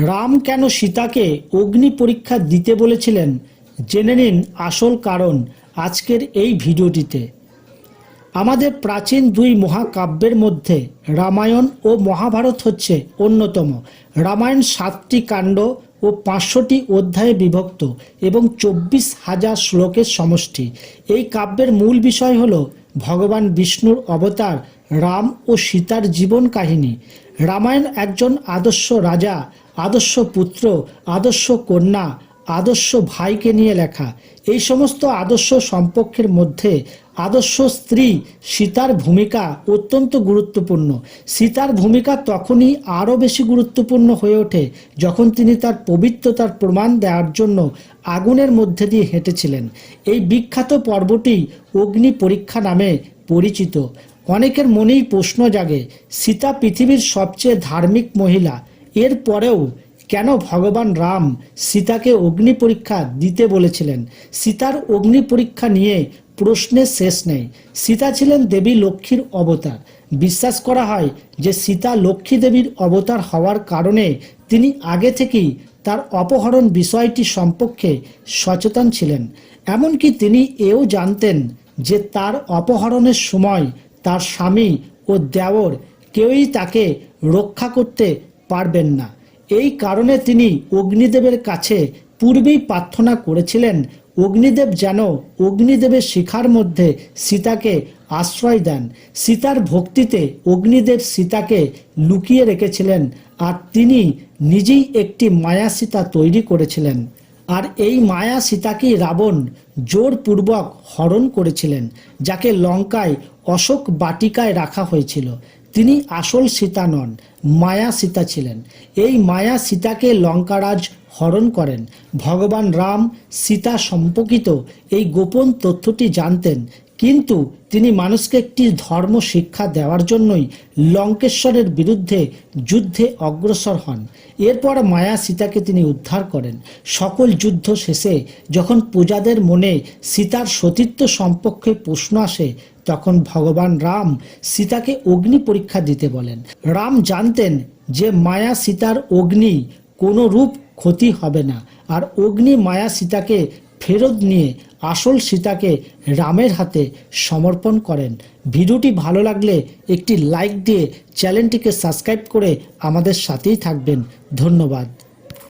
রাম কেন সীতাকে অগ্নি পরীক্ষা দিতে বলেছিলেন জেনে নিন আসল কারণ আজকের এই ভিডিওটিতে। আমাদের প্রাচীন দুই মহাকাব্যের মধ্যে রামায়ণ ও মহাভারত হচ্ছে অন্যতম। রামায়ণ 7টি কাণ্ড ও 500টি অধ্যায়ে বিভক্ত এবং 24,000 শ্লোকের সমষ্টি। এই কাব্যের মূল বিষয় হল ভগবান বিষ্ণুর অবতার রাম ও সীতার জীবন কাহিনী। রামায়ণ একজন আদর্শ রাজা, আদর্শ পুত্র, আদর্শ কন্যা, আদর্শ ভাইকে নিয়ে লেখা। এই সমস্ত আদর্শ সম্পর্কের মধ্যে আদর্শ স্ত্রী সীতার ভূমিকা অত্যন্ত গুরুত্বপূর্ণ। সীতার ভূমিকা তখনই আরও বেশি গুরুত্বপূর্ণ হয়ে ওঠে যখন তিনি তার পবিত্রতার প্রমাণ দেওয়ার জন্য আগুনের মধ্যে দিয়ে হেঁটেছিলেন। এই বিখ্যাত পর্বটি অগ্নি পরীক্ষা নামে পরিচিত। অনেকের মনেই প্রশ্ন জাগে, সীতা পৃথিবীর সবচেয়ে ধার্মিক মহিলা, এরপরেও কেন ভগবান রাম সীতাকে অগ্নি পরীক্ষা দিতে বলেছিলেন? সীতার অগ্নি পরীক্ষা নিয়ে প্রশ্নের শেষ নেই। সীতা ছিলেন দেবী লক্ষ্মীর অবতার। বিশ্বাস করা হয় যে সীতা লক্ষ্মী দেবীর অবতার হওয়ার কারণে তিনি আগে থেকেই তার অপহরণ বিষয়টি সম্পর্কে সচেতন ছিলেন। এমনকি তিনি এও জানতেন যে তার অপহরণের সময় তার স্বামী ও দেওর কেউই তাকে রক্ষা করতে পারবেন না। এই কারণে তিনি অগ্নিদেবের কাছে পূর্বেই প্রার্থনা করেছিলেন অগ্নিদেব যেন অগ্নিদেবের শিখার মধ্যে সীতাকে আশ্রয় দেন। সীতার ভক্তিতে অগ্নিদেব সীতাকে লুকিয়ে রেখেছিলেন আর তিনি নিজেই একটি মায়া সীতা তৈরি করেছিলেন। আর এই মায়া সীতাকেই রাবণ জোরপূর্বক হরণ করেছিলেন, যাকে লঙ্কায় অশোক বাটিকায় রাখা হয়েছিল। তিনি আসল সীতা নন, মায়া সীতা ছিলেন। এই মায়া সীতাকে লঙ্কারাজ হরণ করেন। ভগবান রাম সীতা সম্পর্কিত এই গোপন তথ্যটি জানতেন, কিন্তু তিনি মানুষকে একটি ধর্ম শিক্ষা দেওয়ার জন্যই লঙ্কেশ্বরের বিরুদ্ধে যুদ্ধে অগ্রসর হন। এরপর মায়া সীতাকে তিনি উদ্ধার করেন। সকল যুদ্ধ শেষে যখন প্রজাদের মনে সীতার সতীত্ব সম্পর্কে প্রশ্ন আসে, তখন ভগবান রাম সীতাকে অগ্নি পরীক্ষা দিতে বলেন। রাম জানতেন যে মায়া সীতার অগ্নি কোনো রূপ ক্ষতি হবে না, আর অগ্নি মায়া সীতাকে ফেরত নিয়ে আসল সীতাকে রামের হাতে সমর্পণ করেন। ভিডিওটি ভালো লাগলে একটি লাইক দিয়ে চ্যানেলটিকে সাবস্ক্রাইব করে আমাদের সাথেই থাকবেন। ধন্যবাদ।